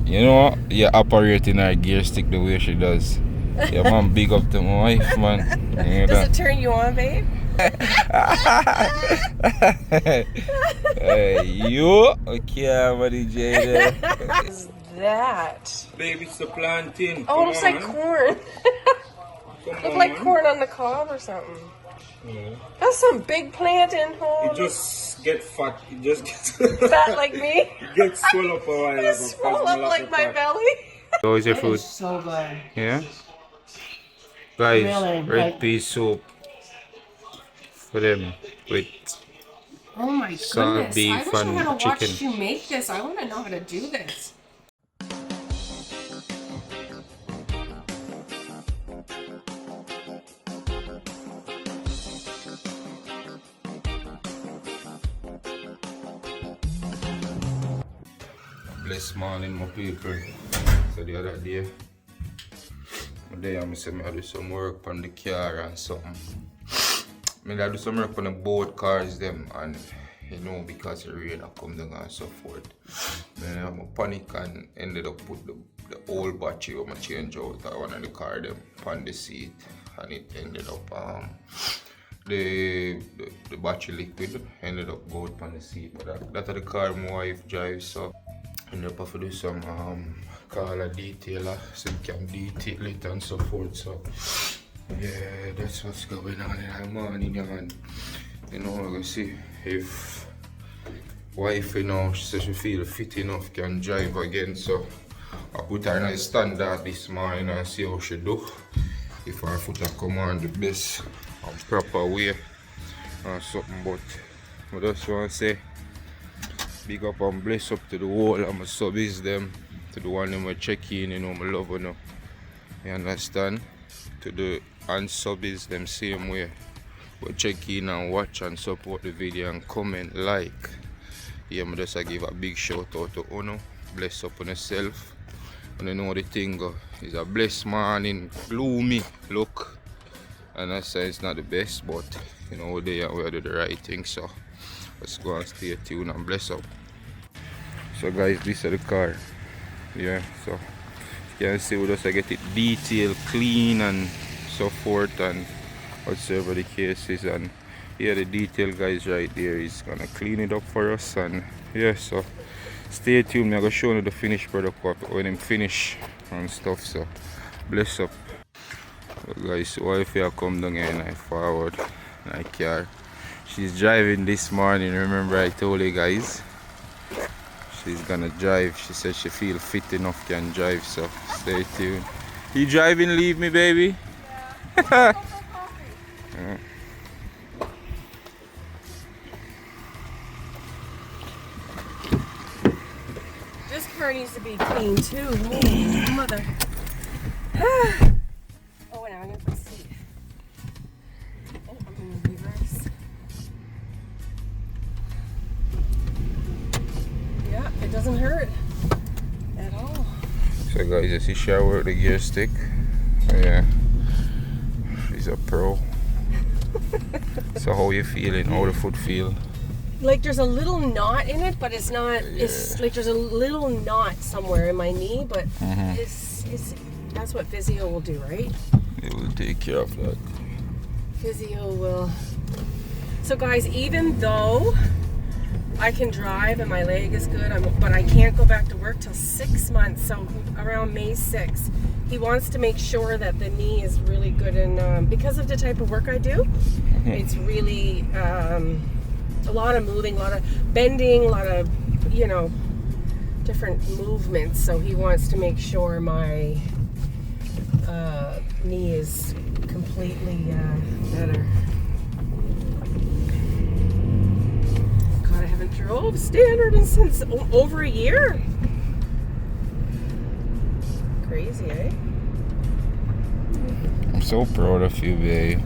You know, you're operating her gear stick the way she does. Yeah, man, big up to my wife, man. You know Does it turn you on, babe? Hey, you? Okay, buddy Jada. What is that? Baby, it's the plantain. Oh, it looks like corn. Looks like corn on the cob or something. Yeah. That's some big plant in home. It just get fat. It just gets Fat like me. It gets swell up a while. It swell up like my belly. So is your food? So good. Yeah? Guys, Really, red pea soup for them with Oh my salt goodness. beef I wish I and had watched chicken. you make this. I want to know how to do this. Blessed morning, my people. So the other day, I said I do some work on the car and something. I do some work on the both cars them, and you know, because the rain come down and so forth. Then I panic and ended up put the old battery when I change out one of the car them on the seat, and it ended up the battery liquid ended up going on the seat. But that's the car my wife drives, so I end up have to do some call a detailer so you can detail it and so forth. So yeah, that's what's going on in the morning, and you know, we're gonna see if wife, you know, she says she feel fit enough can drive again. So I put her in a standard this morning and see how she do. If her foot come on the best and proper way or something, but I just want to say big up and bless up to the whole of my subbies them, to the one who check in, you know, my love, you know. You understand? To the unsubbies them same way. But check in and watch and support the video and comment, like. Yeah, I just give a big shout out to Uno. Bless up on yourself. And you know the thing is a blessed morning, gloomy look. And I say it's not the best, but you know we're there and we do the right thing. So let's go and stay tuned and bless up. So guys, this is the car. Yeah, so you can see we just get it detailed, clean and so forth and whatsoever the case is. And here the detail guys right there is gonna clean it up for us. And yeah, so stay tuned. I'm gonna show you the finished product when I'm finish and stuff. So bless up. So guys, wife here come down here and I forward my car. She's driving this morning. Remember I told you guys she's gonna drive. She said she feel fit enough can drive, so stay tuned. You driving, leave me baby? Yeah. Yeah. This car needs to be clean too. Oh, mother. Oh, wait, I'm gonna put the seat. Oh, I'm gonna reverse. Yeah, it doesn't hurt at all. So guys, you see she work the gear stick. Yeah, she's a pro. So how you feeling? How the foot feel? Like there's a little knot in it, but it's not. Yeah. It's like there's a little knot somewhere in my knee, but it's that's what physio will do, right? It will take care of that. Physio will. So guys, even though I can drive and my leg is good, but I can't go back to work till 6 months. So around May 6th, he wants to make sure that the knee is really good, and because of the type of work I do, it's really. A lot of moving, a lot of bending, a lot of, you know, different movements. So he wants to make sure my knee is completely better. God, I haven't drove standard since over a year. Crazy, eh? I'm so proud of you, babe.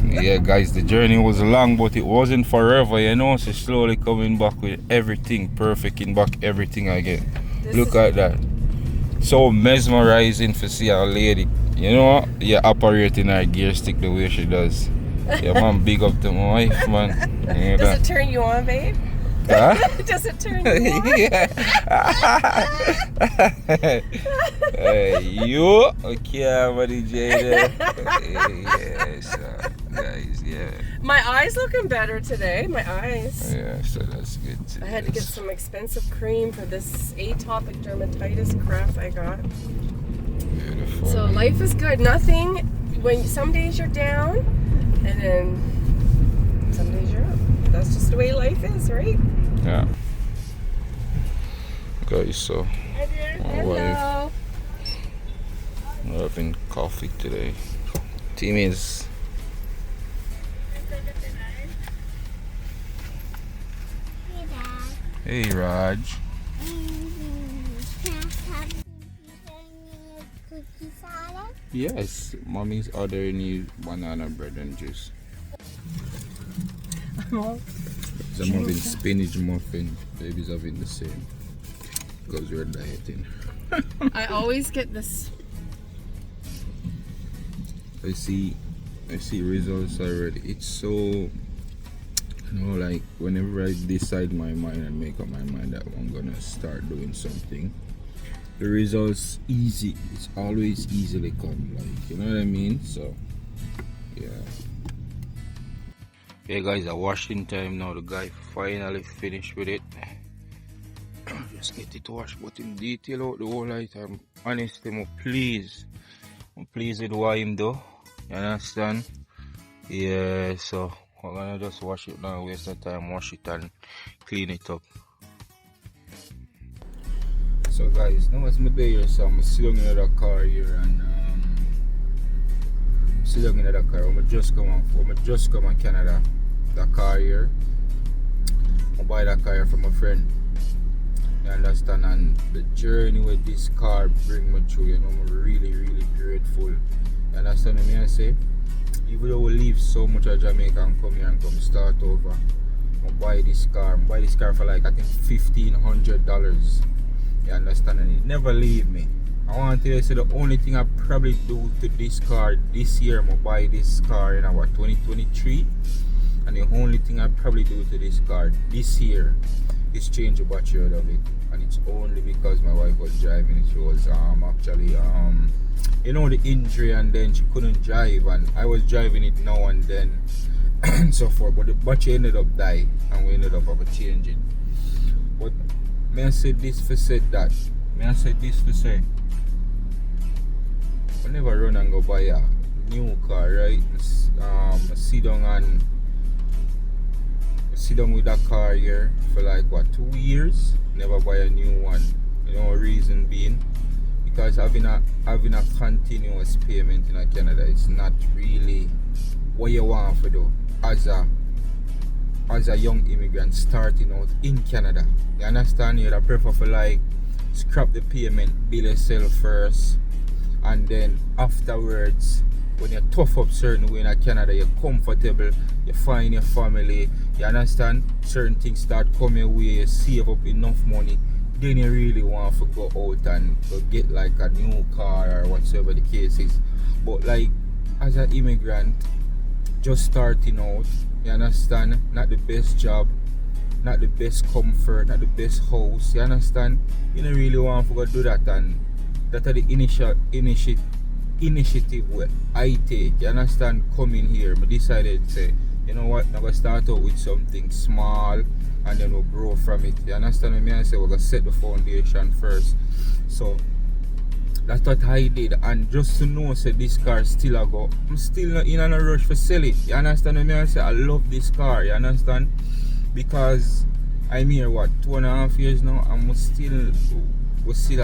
Yeah guys, the journey was long, but it wasn't forever, you know. So slowly coming back with everything perfect in back, everything again. Look at that. So mesmerizing to see our lady, you know, yeah, operating her gear stick the way she does. Yeah man, big up to my wife, man. Does it turn you on, babe? Huh? Does it turn you on? Hey, you okay, buddy Jada? Yeah, so guys, yeah. My eyes looking better today. My eyes. Yeah, so that's good. I had to get some expensive cream for this atopic dermatitis crap I got. Beautiful. So life is good. Nothing. When some days you're down, and then some days you're up. That's just the way life is, right? Yeah. Guys, so my wife, we're having coffee today. Team is hey Raj. Yes, mommy's ordering you banana bread and juice. I'm having spinach muffin. Baby's having the same because we're dieting. I always get this. I see results already. It's so, you know, like whenever I decide my mind and make up my mind that I'm gonna start doing something, the results easy. It's always easily come, like, you know what I mean? So yeah. Hey guys, a washing time now. The guy finally finished with it. Just get it washed, but in detail out the whole item. Honestly, I'm pleased with what him do. You understand? Yeah, so we're gonna just wash it now, waste the time, wash it and clean it up. So guys, now as my day here, so I'm sitting in the car here and sitting in the car. I'm just come on Canada. The car here. I buy that car from a friend. You understand? And the journey with this car bring me through, you know, I'm really, really grateful. You understand what I say? Even though we leave so much of Jamaica and come here and come start over, I buy this car. I buy this car for like I think $1,500. You understand? And it never leave me. I want to tell you, so the only thing I probably do to this car this year, I'm gonna buy this car in our 2023. And the only thing I probably do to this car this year is change the battery out of it. And it's only because my wife was driving it. She was actually you know, the injury, and then she couldn't drive, and I was driving it now and then and so forth. But the battery ended up dying and we ended up having to change it. But may I say this for said that? May I say this for say? I never run and go buy a new car, right? Sit down with that car here for like what, 2 years, never buy a new one. You know, reason being because having a continuous payment in Canada, it's not really what you want to do as a young immigrant starting out in Canada. You understand? You'd prefer for like scrap the payment, bill yourself first, and then afterwards, when you tough up certain way in Canada, you're comfortable, you find your family, you understand? Certain things start coming your way, you save up enough money, then you really want to go out and go get like a new car or whatsoever the case is. But like as an immigrant just starting out, you understand, not the best job, not the best comfort, not the best house, you understand, you don't really want to go do that. And that are the initiative where I take, you understand, coming here. I decided to say, you know what, I'm going to start out with something small and then we'll grow from it. You understand what I mean? I say we're going to set the foundation first. So that's what I did. And just to know, say this car still a go, I'm still not in a rush for sell it. You understand what I mean? I say I love this car, you understand? Because I'm here what, 2.5 years now, and we still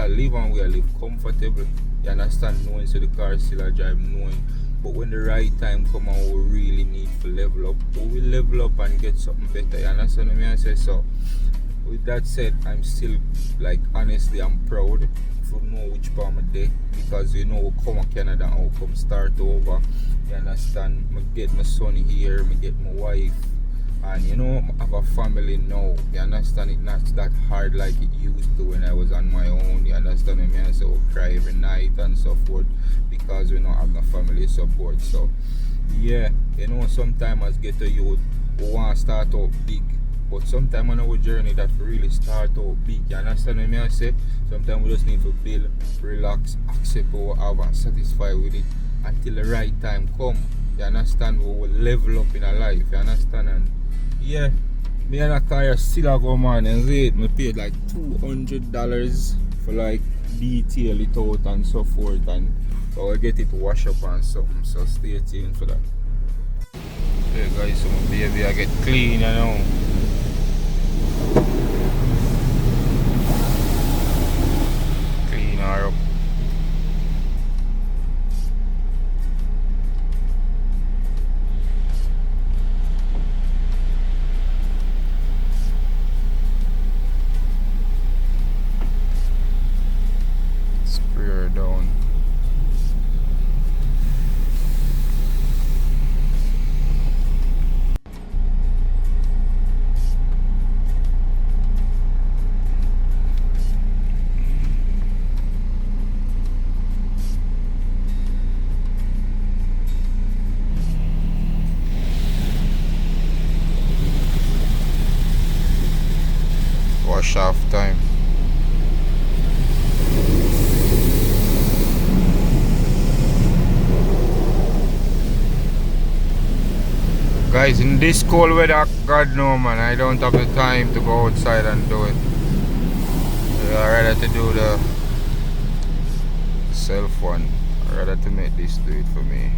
live and we live comfortable. You understand? Knowing so the car still a drive, knowing. But when the right time come and we really need to level up, we will level up and get something better. You understand what I say? So with that said, I'm still, like, honestly, I'm proud to know which part of my day, because you know we come to Canada and we come start over. You understand? I get my son here, I get my wife, and you know, I have a family now. You understand? It's not that hard like it used to when I was on my own. You understand what I mean? So I cry every night and so forth because we don't have no family support. So yeah, you know, sometimes as get a youth, we want to start out big But sometimes on our journey that we really start out big. You understand what I say? Sometimes we just need to build, relax, accept what we have and satisfy with it until the right time come. You understand? We will level up in our life. You understand? And yeah, me and a car still go on and see it. Me paid like $200 for like detail it out and so forth, and we'll get it wash up and something. So stay tuned for that. Okay guys, so my baby I get clean, you know. Clean her up. Spray her down. Wash off time. Guys, in this cold weather, God no man, I don't have the time to go outside and do it. I'd rather to do the self one. I'd rather to make this do it for me.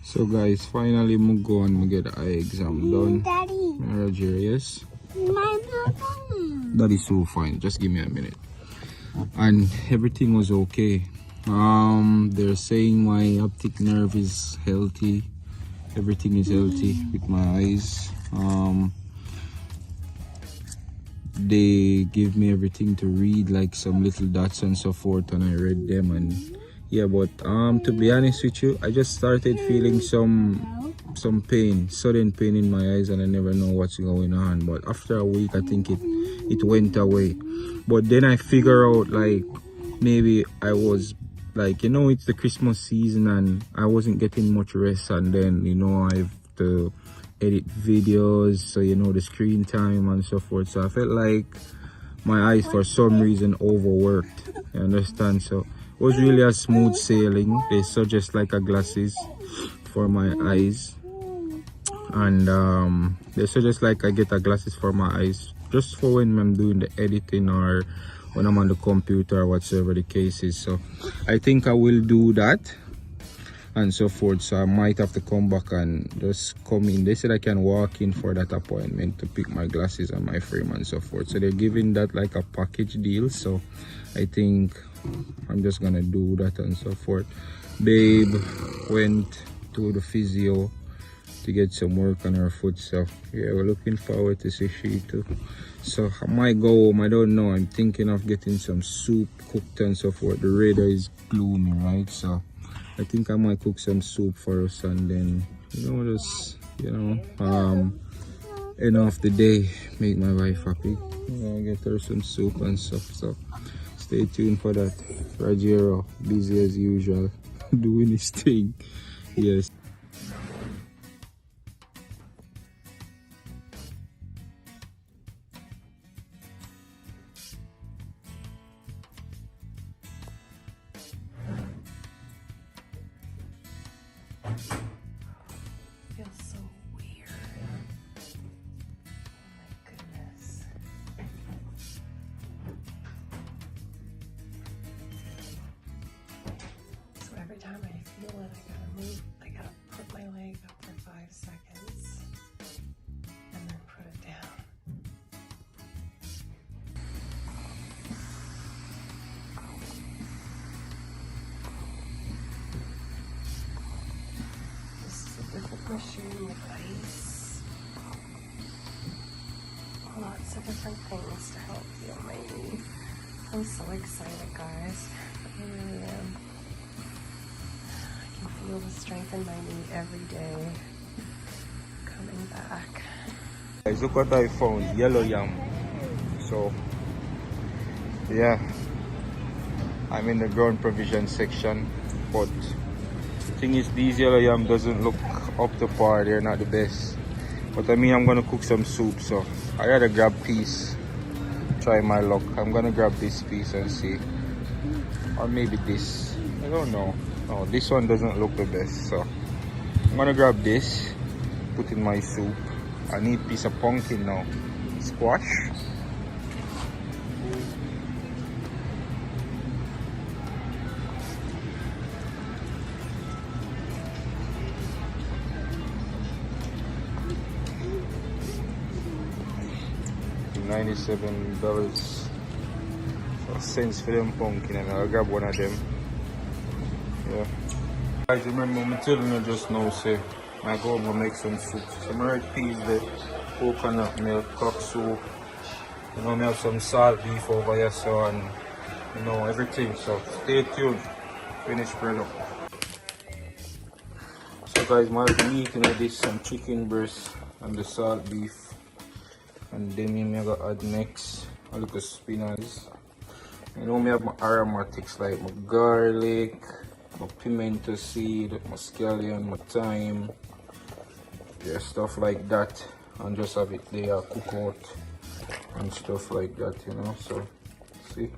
So guys, finally I go and get the eye exam done. Daddy. Roger, yes? My That is so fine. Just give me a minute. And everything was okay. They're saying my optic nerve is healthy. Everything is healthy with my eyes. They give me everything to read, like some little dots and so forth, and I read them. And yeah, but to be honest with you, I just started feeling some pain, sudden pain in my eyes, and I never know what's going on. But after a week, I think it went away. But then I figure out like maybe I was like, you know, it's the Christmas season and I wasn't getting much rest, and then, you know, I have to edit videos, so you know, the screen time and so forth. So I felt like my eyes for some reason overworked, you understand? So it was really a smooth sailing. They suggest like a glasses for my eyes, and they suggest like I get a glasses for my eyes just for when I'm doing the editing or when I'm on the computer or whatsoever the case is. So I think I will do that and so forth. So I might have to come back and just come in. They said I can walk in for that appointment to pick my glasses and my frame and so forth. So they're giving that like a package deal. So I think I'm just gonna do that and so forth. Babe went to the physio to get some work on her foot, so yeah, we're looking forward to see she too. So I might go home, I don't know. I'm thinking of getting some soup cooked and so forth. The weather is gloomy, right? So I think I might cook some soup for us, and then, you know, just, you know, end of the day, make my wife happy, you know, get her some soup and stuff. So stay tuned for that. Rajero, busy as usual, doing his thing. Yes. Feels so weird. Oh my goodness. So every time I feel it, I gotta move. I gotta put my leg up for 5 seconds and then put it down. Different machine with ice. Lots of different things to help heal my knee. I'm so excited, guys. I really am. I can feel the strength in my knee every day coming back. Guys, look what I found, yellow yam. So yeah, I'm in the ground provision section, but the thing is, these yellow yam doesn't look up to par. They're not the best, But I mean, I'm gonna cook some soup, so I gotta grab piece. Try my luck. I'm gonna grab this piece and see. Or maybe this. I don't know. No, this one doesn't look the best, so I'm gonna grab this, put in my soup. I need a piece of pumpkin now. Squash. $97 cents for them pumpkin, and I'll grab one of them. Yeah. Guys, remember I'm telling you just now, say I go home and make some soup. Some red peas, the coconut milk, cock soup. You know, I have some salt beef over here, so, and you know, everything. So stay tuned. Finish bread up. So guys, I'll be eating with this some chicken breast and the salt beef. And then I'm gonna add next a little spinach. You know, I have my aromatics like my garlic, my pimento seed, my scallion, my thyme, yeah, stuff like that, and just have it there cook out and stuff like that, you know. So see,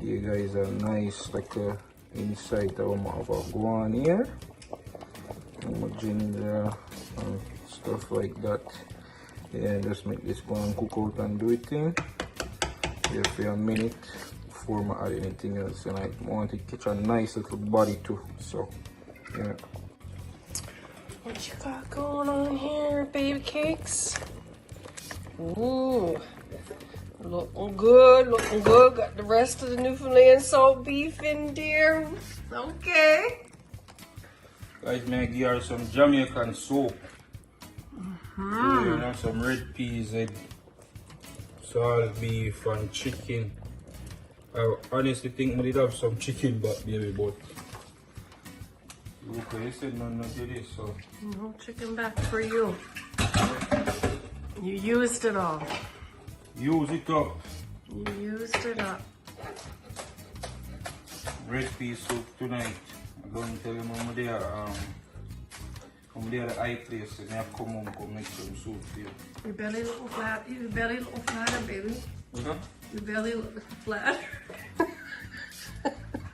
you guys are nice like insight of my go on here, and my ginger and stuff like that. Yeah, just make this go and cook out and do it thing. Yeah, for a minute before I add anything else, and I want to catch a nice little body too. So yeah. What you got going on here, baby cakes? Ooh, looking good, looking good. Got the rest of the Newfoundland salt beef in there. Okay. Guys, may I give you some Jamaican soup. So, you know, some red peas, salt beef and chicken. I honestly think we did have some chicken back, baby, but okay, you said no to this, so No chicken back for you. You used it all. use it up. You used it up. Red pea soup tonight. I'm going to tell him I'm there. I'm there at the high place, and I come home and make some soup for you. Your belly little flat. Your belly little flatter, baby. Uh-huh. Your belly little flatter.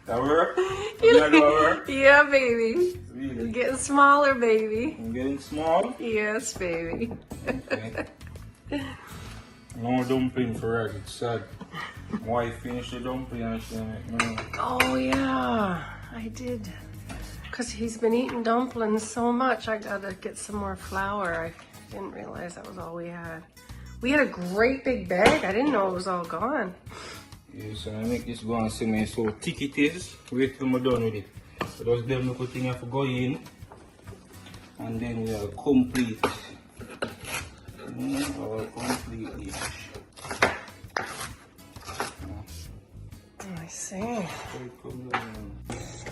That work? That work? Yeah, baby. Really? You're getting smaller, baby. I'm getting small? Yes, baby. Okay. No dumpling for us, it's sad. My wife finished the dumpling and she made no. Oh, yeah. I did. Because he's been eating dumplings so much, I gotta get some more flour. I didn't realize that was all we had. We had a great big bag. I didn't know it was all gone. Yeah, so I make this go and see me so thick it is. Wait till I'm done with it. So those them little thing have to go in. And then we are complete. Our complete dish. I see.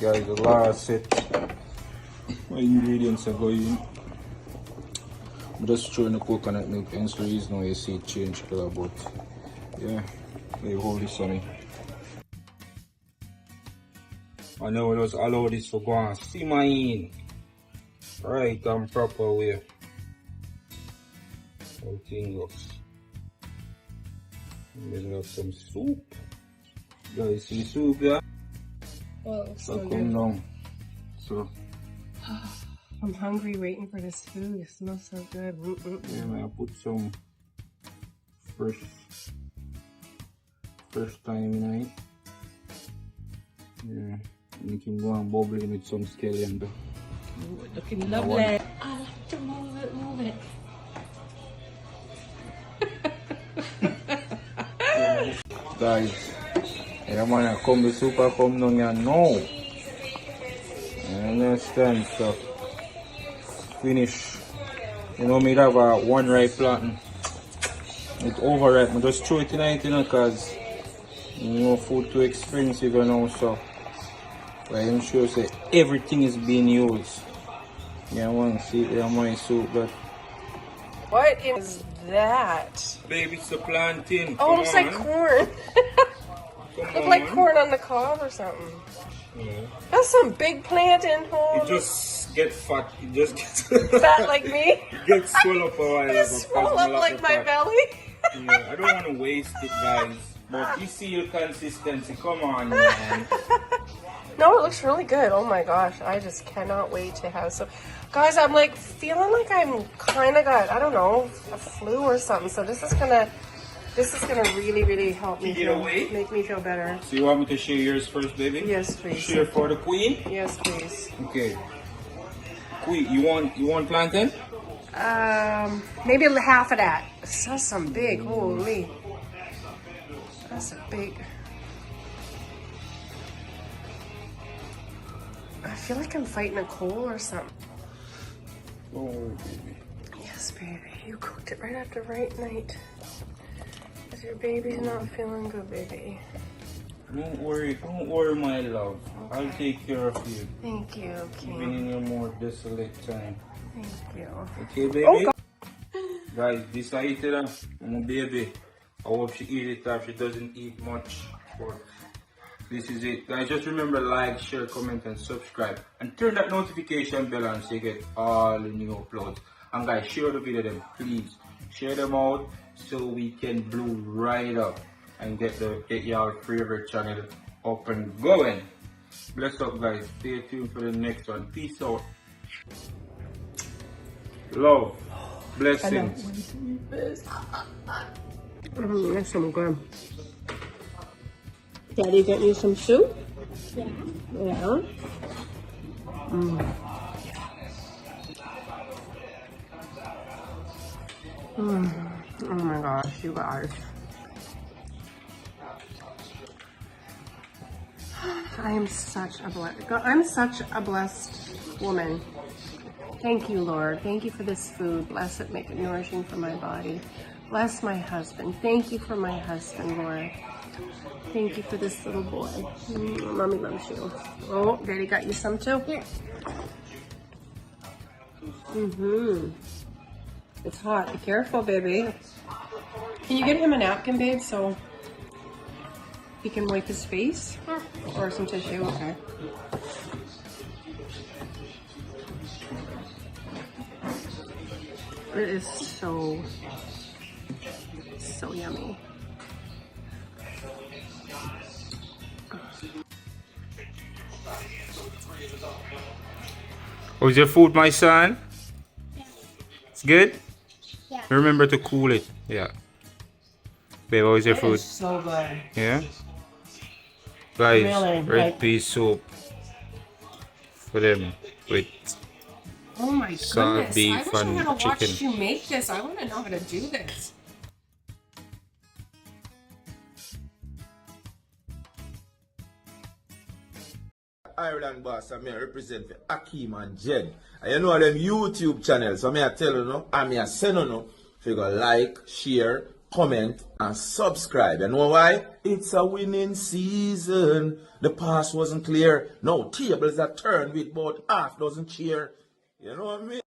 Guys, the last set. My ingredients are going. I'm just throwing the coconut milk, hence the reason why you see it change color, but yeah, they hold this on me. I know just allow this to go and simmer in right and proper way. Everything looks. And then we have some soup. Guys, see soup, yeah? Oh, it looks so Come good. down. So I'm hungry waiting for this food. It smells so good. yeah, man, I put some fresh thyme in it. Yeah, you can go and bubble it with some scallion though. Ooh, looking lovely. I like to move it, move it. Guys, yeah man, I come the soup, I come down here now. You understand? So finish. You know, me have a one ripe plantain. It's overripe. I just throw it in it, you know, because you know food too expensive, you know, so I am sure say everything is being used. Yeah, I want to see my soup, but What is that? baby, it's a plantain. Oh, it looks like corn. Come Look like on. corn on the cob or something. Yeah. That's some big plantain, It holy. just get fat. It just gets Fat like me? it gets swell up a while. You swell up like my belly? Yeah, I don't want to waste it, guys. But you see your consistency. Come on, man. No, it looks really good. Oh my gosh, I just cannot wait to have some. Guys, I'm like feeling like I'm kind of got, I don't know, a flu or something. So this is gonna really, really help me make me feel better. So you want me to share yours first, baby? Yes, please. Share for the queen? Yes, please. Okay. Queen, you want plantain? Maybe half of that. That's some big, holy. That's a big. I feel like I'm fighting a cold or something. Oh, baby. Yes, baby. You cooked it right after right night. Because your baby's not feeling good, baby. Don't worry, my love. Okay. I'll take care of you. Thank you, King. Even in your more desolate time. Thank you. Okay, baby? Oh, guys, this I eat it, my baby. I hope she eat it if she doesn't eat much. But this is it. Guys, just remember like, share, comment, and subscribe. And turn that notification bell on so you get all the new uploads. And guys, share the video then, please. Share them out so we can blow right up and get y'all favorite channel up and going. Bless up, guys. Stay tuned for the next one. Peace out. Love. Blessings. That's some good. Daddy, get you some soup? Yeah. Yeah. Oh my gosh, you guys. I'm such a blessed woman. Thank you, Lord. Thank you for this food. Bless it, make it nourishing for my body. Bless my husband. Thank you for my husband, Lord. Thank you for this little boy. Mommy loves you. Oh, Daddy got you some too? Here. It's hot. Be careful, baby. Can you get him a napkin, babe, so he can wipe his face? Or some tissue? Okay. It is so yummy. How's your food, my son? Yeah. It's good? Yeah. Remember to cool it. Yeah. Babe, how's your food? It's so good. Yeah? Guys, Really, red pea soup for them with Oh my salt goodness. beef I wish I and had watched chicken. you make this. I want to know how to do this. Ireland boss, I may represent for Akeem and Jen. And you know them YouTube channels, so I tell you no, I may send you no, if you go like, share, comment, and subscribe. You know why? It's a winning season. The pass wasn't clear. No tables are turned with about half dozen cheer. You know what I mean?